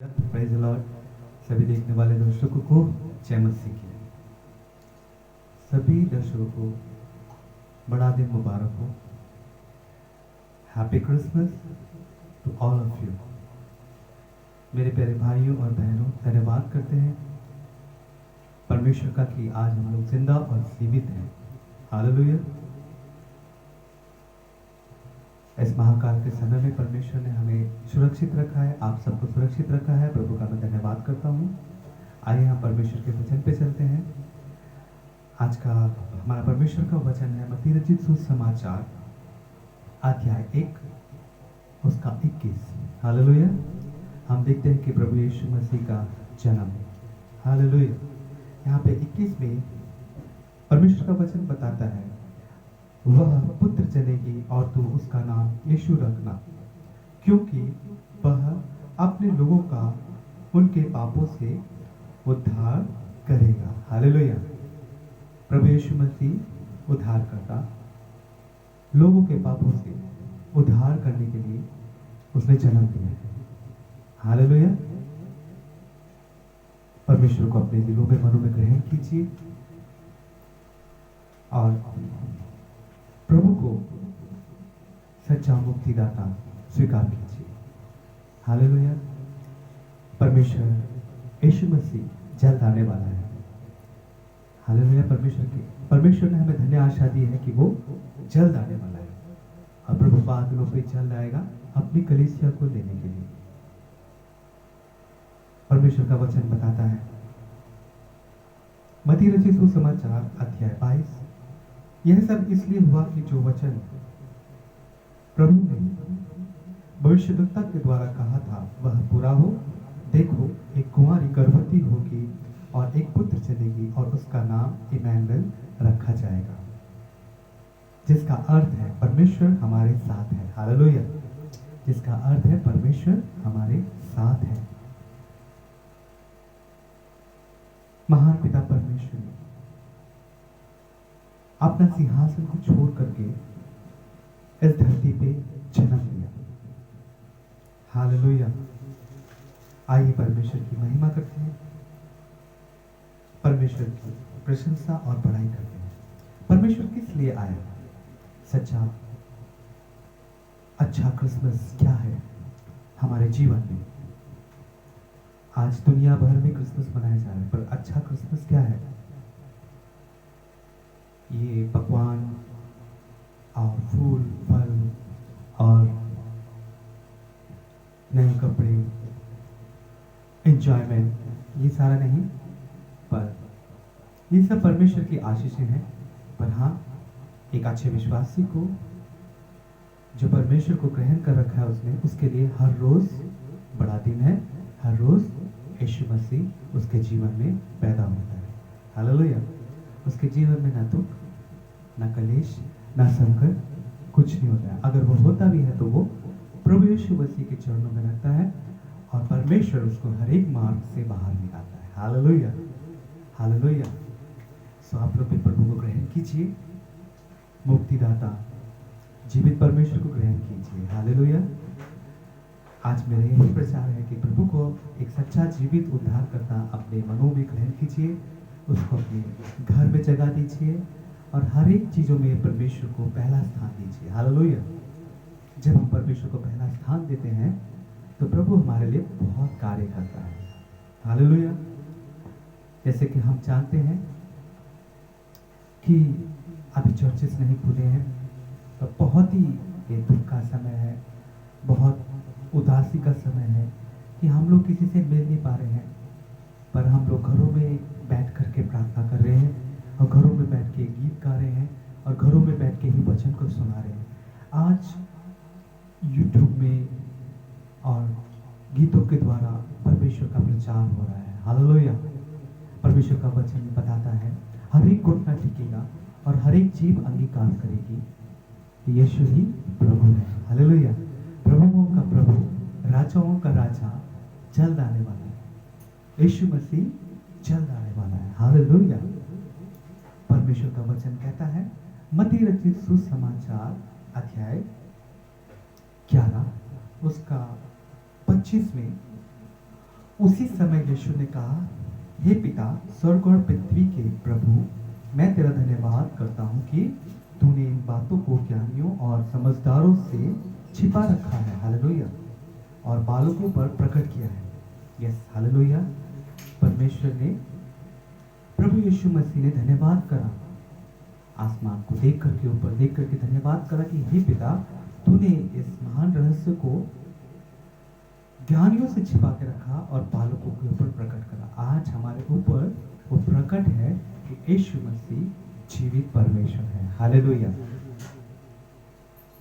Praise the Lord. सभी देखने वाले दर्शकों को जय मसीह की। सभी दर्शकों को बड़ा दिन मुबारक हो। Happy Christmas to all of you. मेरे प्यारे भाइयों और बहनों, धन्यवाद करते हैं परमेश्वर का कि आज हम लोग जिंदा और जीवित हैं। हालेलुया। इस महाकाल के समय में परमेश्वर ने हमें सुरक्षित रखा है, आप सबको सुरक्षित रखा है। प्रभु का मैं धन्यवाद करता हूँ। आइए हम परमेश्वर के वचन पे चलते हैं। आज का हमारा परमेश्वर का वचन है मत्ती रचित सुसमाचार अध्याय 1 उसका 21। हालेलुया। हम देखते हैं कि प्रभु यीशु मसीह का जन्म। हालेलुया। यहाँ पे 21 में परमेश्वर का वचन बताता है, वह पुत्र जनेगी और तू उसका नाम यीशु रखना, क्योंकि वह अपने लोगों का उनके पापों से उद्धार करेगा। हालेलुया। प्रभु यीशु मसीह उद्धार करता, लोगों के पापों से उद्धार करने के लिए उसने जन्म दिया है। हालेलुया। परमेश्वर को अपने दिलों में, मनों में ग्रहण कीजिए और प्रभु को सच्चा मुक्तिदाता स्वीकार कीजिए। हालेलुया। परमेश्वर यीशु मसीह जल्द आने वाला है। हालेलुया। परमेश्वर ने हमें धन्य आशा दी है कि वो जल्द आने वाला है और प्रभु बादलों पे जल्द आएगा अपनी कलीसिया को लेने के लिए। परमेश्वर का वचन बताता है मत्ती रचित सुसमाचार अध्याय 22, यह सब इसलिए हुआ कि जो वचन प्रभु ने भविष्यद्वक्ता के द्वारा कहा था वह पूरा हो। देखो, एक कुंवारी गर्भवती होगी और एक पुत्र जनेगी और उसका नाम इमैनुएल रखा जाएगा, जिसका अर्थ है परमेश्वर हमारे साथ है। हालेलुया। जिसका अर्थ है परमेश्वर हमारे साथ है। महान पिता परमेश्वर ने अपना सिंहासन को छोड़ करके इस धरती पे जन्म लिया। हालेलुया। आइए परमेश्वर की महिमा करते हैं, परमेश्वर की प्रशंसा और बड़ाई करते हैं। परमेश्वर किस लिए आया? सच्चा अच्छा क्रिसमस क्या है हमारे जीवन में? आज दुनिया भर में क्रिसमस मनाया जा रहा है, पर अच्छा क्रिसमस क्या है? ये पकवान और फूल फल और नए कपड़े, एंजॉयमेंट, ये सारा नहीं, पर ये सब परमेश्वर की आशीषें हैं। पर हाँ, एक अच्छे विश्वासी को जो परमेश्वर को ग्रहण कर रखा है उसने, उसके लिए हर रोज बड़ा दिन है। हर रोज यीशु मसीह उसके जीवन में पैदा होता है। हालेलुया। उसके जीवन में ना दुख, ना कलेश, ना संकट, कुछ नहीं होता है। अगर वो होता भी है तो वो प्रभु यीशु मसीह के चरणों में रखता है और परमेश्वर उसको हर एक मार्ग से बाहर निकालता है। हालेलुया। हालेलुया। सो आप लोग भी प्रभु को ग्रहण कीजिए, मुक्तिदाता जीवित परमेश्वर को ग्रहण कीजिए। हालेलुया। आज मेरा यही प्रचार है कि प्रभु को एक सच्चा जीवित उद्धार करता अपने मनों में ग्रहण कीजिए, उसको अपने घर में जगह दीजिए और हर एक चीजों में परमेश्वर को पहला स्थान दीजिए। हालेलुया। जब हम परमेश्वर को पहला स्थान देते हैं तो प्रभु हमारे लिए बहुत कार्य करता है। हालेलुया। जैसे कि हम जानते हैं कि अभी चर्चेस नहीं खुले हैं, तो बहुत ही ये दुख का समय है, बहुत उदासी का समय है कि हम लोग किसी से मिल नहीं पा रहे हैं, पर हम लोग घरों में बैठ करके प्रार्थना कर रहे हैं और घरों में बैठ के गीत गा रहे हैं और घरों में बैठ के ही वचन को सुना रहे हैं। आज यूट्यूब में और गीतों के द्वारा परमेश्वर का प्रचार हो रहा है। हालेलुया। परमेश्वर का वचन बताता है हर एक घुटना टिकेगा और हर एक जीभ अंगीकार करेगी कि यीशु ही प्रभु है। हालेलुया। प्रभुओं का प्रभु, राजाओं का राजा जल्द आने वाला है। यीशु मसीह जल्द आने वाला है। हालेलुया। परमेश्वर का वचन कहता है मत्ती रचित सुसमाचार अध्याय 11 उसका 25 में उसी समय यीशु ने कहा, हे पिता, स्वर्ग और पृथ्वी के प्रभु, मैं तेरा धन्यवाद करता हूँ कि तूने इन बातों को ज्ञानियों और समझदारों से छिपा रखा है, हालेलुया, और बालकों पर प्रकट किया है। Yes, hallelujah. परमेश्वर ने, प्रभु यीशु मसीह ने धन्यवाद करा, आसमान को देख करके, ऊपर देख करके धन्यवाद करा कि हे पिता, तूने इस महान रहस्य को ज्ञानियों से छिपा के रखा और बालकों के ऊपर प्रकट करा। आज हमारे ऊपर वो प्रकट है कि यीशु मसीह जीवित परमेश्वर है, हालेलुया।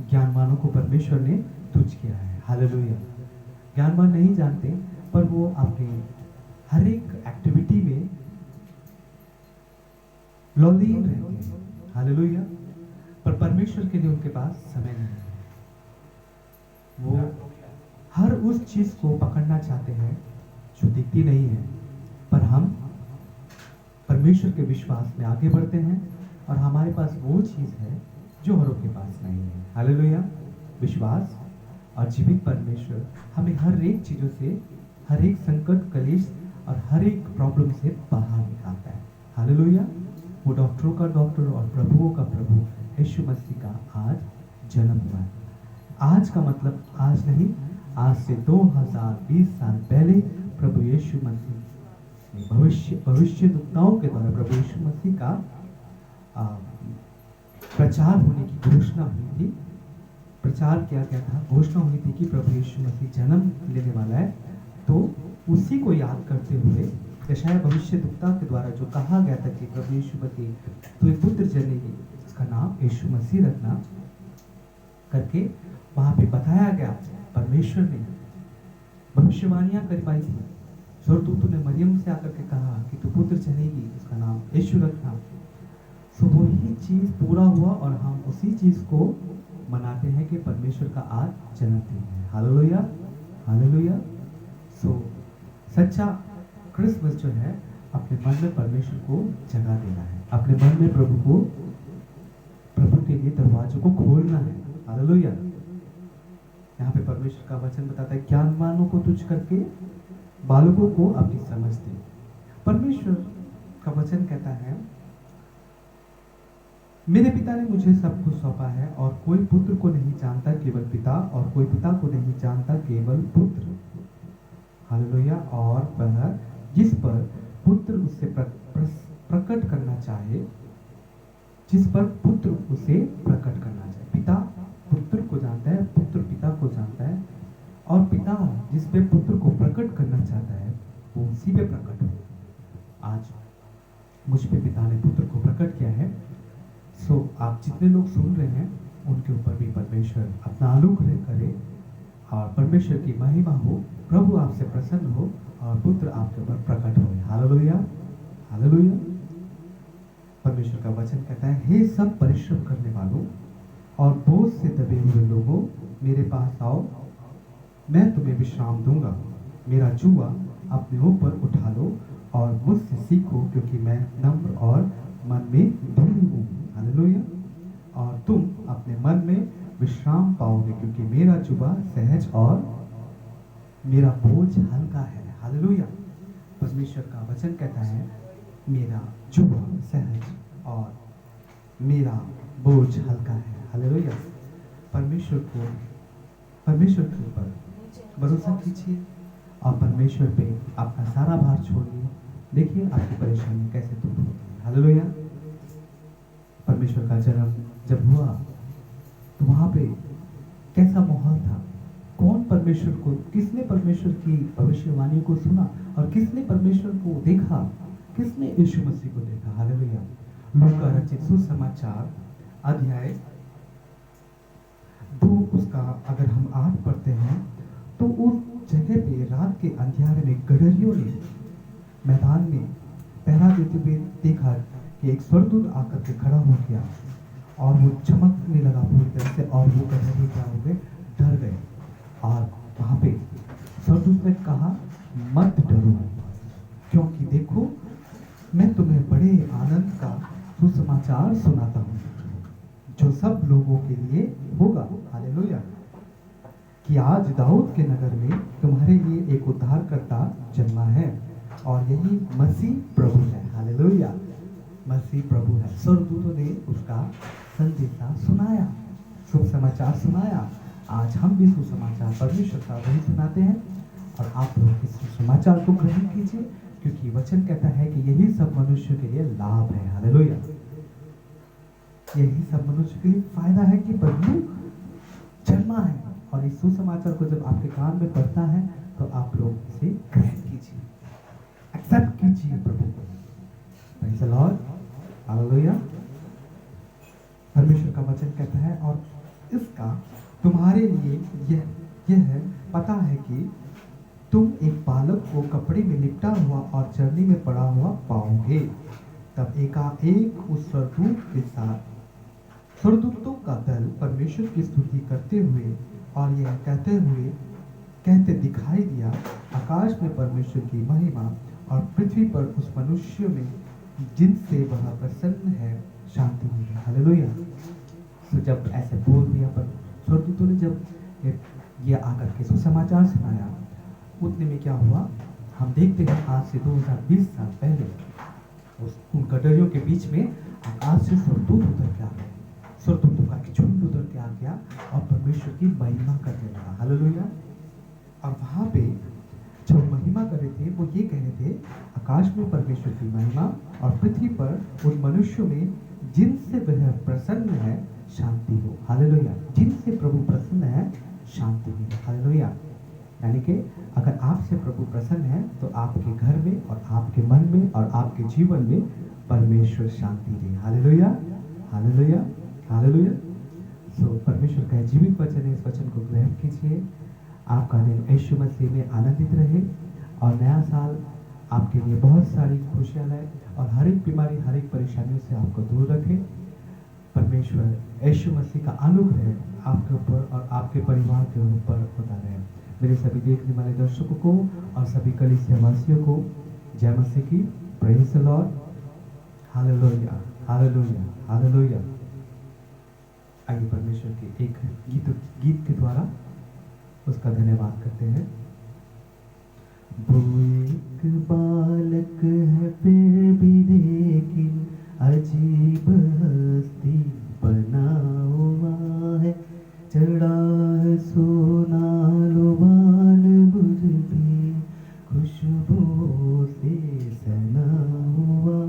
ज्ञानवानों को परमेश्वर ने तुच्छ किया है, हालेलुया। ज्ञानवान नहीं जानते, पर वो अपने हर एक एक्टिविटी में लौलीन रहते हैं, हालेलुया। पर परमेश्वर के लिए उनके पास समय नहीं है। वो हर उस चीज को पकड़ना चाहते हैं जो दिखती नहीं है, पर हम परमेश्वर के विश्वास में आगे बढ़ते हैं और हमारे पास वो चीज है जो औरों के पास नहीं है, हालेलुया। विश्वास और जीवित परमेश्वर हमें हर एक चीजों से, हर एक संकट, कलेश और हर एक प्रॉब्लम से बाहर निकालता है, हालेलुया। वो डॉक्टरों का डॉक्टर और प्रभुओं का प्रभु यीशु मसीह का आज जन्म हुआ है। आज का मतलब आज नहीं, आज से 2020 साल पहले प्रभु यीशु मसीह ने भविष्यद्वक्ताओं के द्वारा प्रभु यीशु मसीह का प्रचार होने की घोषणा हुई थी, प्रचार किया गया था, घोषणा हुई थी कि प्रभु यीशु मसीह जन्म लेने वाला है। तो उसी को याद करते हुए यशायाह भविष्यद्वक्ता के द्वारा जो कहा गया था कि प्रभु यीशु मसीह तू एक पुत्र जनेगी, उसका नाम यीशु मसीह रखना, करके वहां पे बताया गया। परमेश्वर ने भविष्यवाणियां करवाई थी। स्वर्गदूत ने मरियम से आकर के कहा कि तू पुत्र जनेगी, उसका नाम यीशु रखना। सो वही चीज पूरा हुआ और हम उसी चीज को मनाते हैं कि परमेश्वर का आज जन्मदिन है, हालेलुया, हालेलुया। सो सच्चा क्रिसमस जो है, अपने मन में परमेश्वर को जगा देना है, अपने मन में प्रभु के लिए दरवाजों को खोलना है, हालेलुया। यहाँ पे परमेश्वर का वचन बताता है, ज्ञानवानों को तुच्छ करके बालकों को अपनी समझ दे। परमेश्वर का वचन कहता है, मेरे पिता ने मुझे सब कुछ सौंपा है और कोई पुत्र को नहीं जानता केवल पिता, और कोई पिता को नहीं जानता केवल पुत्र, हालेलुया। और वह जिस पर पुत्र उसे प्रकट करना चाहे, जिस पर पुत्र उसे प्रकट करना चाहे। पिता पुत्र को जानता है, पुत्र पिता को जानता है, और पिता जिस पे पुत्र को प्रकट करना चाहता है वो उसी पे प्रकट हो। आज मुझ पे पिता ने पुत्र को प्रकट किया है। सो आप जितने लोग सुन रहे हैं उनके ऊपर भी परमेश्वर अपना अनुग्रह करे और परमेश्वर की महिमा हो, प्रभु आपसे प्रसन्न हो और पुत्र आपके ऊपर प्रकट हो, हालेलुया, हालेलुया। परमेश्वर का वचन कहता है, हे सब परिश्रम करने वालों और बोझ से दबे हुए लोगों, मेरे पास आओ, मैं तुम्हें विश्राम दूंगा। मेरा जुआ अपने ऊपर उठा लो और मुझसे सीखो, क्योंकि मैं नम्र और मन में दीन हूँ, हालेलुया। और तुम अपने मन में विश्राम पाओगे, क्योंकि मेरा जुआ सहज और मेरा बोझ हल्का है, हालेलुया। परमेश्वर का वचन कहता है, मेरा जुआ सहज और मेरा बोझ हल्का है, हालेलुया। परमेश्वर के ऊपर भरोसा कीजिए और परमेश्वर पे अपना सारा भार छोड़िए। देखिए आपकी परेशानी कैसे दूर होती है, हालेलुया। परमेश्वर का जन्म जब हुआ तो वहां पे कैसा माहौल था? कौन परमेश्वर को, किसने परमेश्वर की भविष्यवाणी को सुना और किसने परमेश्वर को देखा? किसने यीशु मसीह को देखा, हालेलुया। लूका रचित सुसमाचार अध्याय 2 उसका अगर हम 8 पढ़ते हैं तो उस जगह पे रात के अंधियारे में गडरियों ने मैदान में पहरा देते हुए देखा कि एक स्वर्गदूत आकर के खड़ा हो गया और वो चमकने लगा पूरी तरह से, और वो गडरिये क्या हो गए, डर गए। और वहां पे स्वर्गदूत ने कहा, मत डरो, क्योंकि देखो मैं तुम्हें बड़े आनंद का सुसमाचार सुनाता हूँ जो सब लोगों के लिए होगा, हालेलुया। कि आज दाऊद के नगर में तुम्हारे लिए एक उद्धारकर्ता जन्मा और यही मसीह प्रभु है। हालेलुया, मसीह प्रभु है। स्वर्गदूतों ने उसका संदेशा सुनाया, शुभ समाचार सुनाया। आज हम भी सुसमाचार परमेश्वर का वही सुनाते हैं और आप लोग इस सुसमाचार को ग्रहण कीजिए, क्योंकि वचन कहता है कि यही सब मनुष्य के लिए लाभ है। हालेलुया, यही सब मनुष्य के लिए फायदा है कि प्रभु जन्मा है। और इस सुसमाचार को जब आपके कान में पड़ता है तो आप लोग इसे ग्रहण कीजिए, एक्सेप्ट कीजिए प्रभु को। Praise the Lord, hallelujah. परमेश्वर का वचन कहता है और इसका तुम्हारे लिए यह पता है कि तुम एक बालक को कपड़े में लिपटा हुआ और चरनी में पड़ा हुआ पाओगे। तब एकाएक उस स्वर्गदूत के साथ स्वर्गदूतों का दल परमेश्वर की स्तुति करते हुए और यह कहते दिखाई दिया, आकाश में परमेश्वर की महिमा और पृथ्वी पर उस मनुष्य में जिनसे वह प्रसन्न है शांति हुई। हालेलुया। तो जब ऐसे बोल दिया, पर स्वर्गदूतों ने जब ये आकर के सुसमाचार सुनाया, उतने में क्या हुआ हम देखते हैं। आज से 2020 साल पहले उन गडरियों के बीच में आकाश से स्वर्गदूत उतर के आ गए, स्वर्गदूतों का एक झुंड उतर के आ गया और परमेश्वर की महिमा करने लगा। हालेलुया। और वहां पे जो महिमा कर रहे थे वो ये कह रहे थे, आकाश में परमेश्वर की महिमा और पृथ्वी पर उन मनुष्यों में जिनसे वह प्रसन्न है शांति हो। हालेलुया, जिनसे प्रभु प्रसन्न है शांति हो। हालेलुया। यानी कि अगर आपसे प्रभु प्रसन्न है तो आपके घर में और आपके मन में और आपके जीवन में परमेश्वर शांति दे। Hallelujah, hallelujah, hallelujah. सो परमेश्वर का जीवित वचन है, इस वचन को ग्रहण कीजिए। आपका दिन यीशु मसीह में आनंदित रहे और नया साल आपके लिए बहुत सारी खुशियां लाए और हर एक बीमारी, हर एक परेशानियों से आपको दूर रखे। परमेश्वर यीशु मसीह का अनुग्रह आपके ऊपर और आपके परिवार के ऊपर होता रहे। मेरे सभी देखने वाले दर्शकों को और सभी कलीसिया वासियों को जय मसीह की। Praise the Lord, hallelujah, hallelujah, hallelujah. आइए परमेश्वर के एक गीत के द्वारा उसका धन्यवाद करते हैं। वो एक बालक है फिर भी लेकिन अजीब हस्ती बना हुआ है, चढ़ा है सोना लोबान बुझ भी खुशबू से सना हुआ।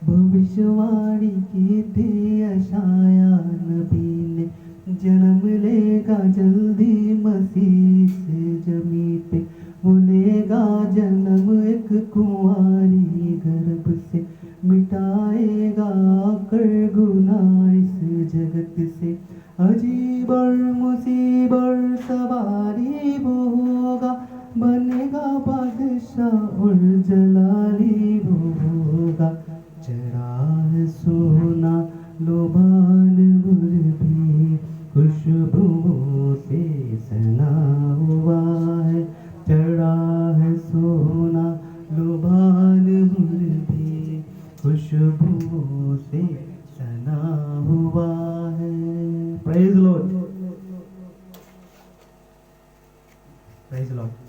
भविष्यवाणी की थी यशाया नबी ने, जन्म लेगा जल्दी मसीह से जमी पे, वो लेगा जन्म एक कुंवारी गर्भ से, मिटाएगा कर गुनाह इस जगत से। अजीब और मुसीबत सवारी वो होगा, बनेगा बादशाह और जलाली वो होगा। चढ़ा है सोना लोबान भी खुशबू से सना हुआ है, चढ़ा है सोना लोबान भी खुशबू से सना हुआ है। Praise Lord, praise Lord.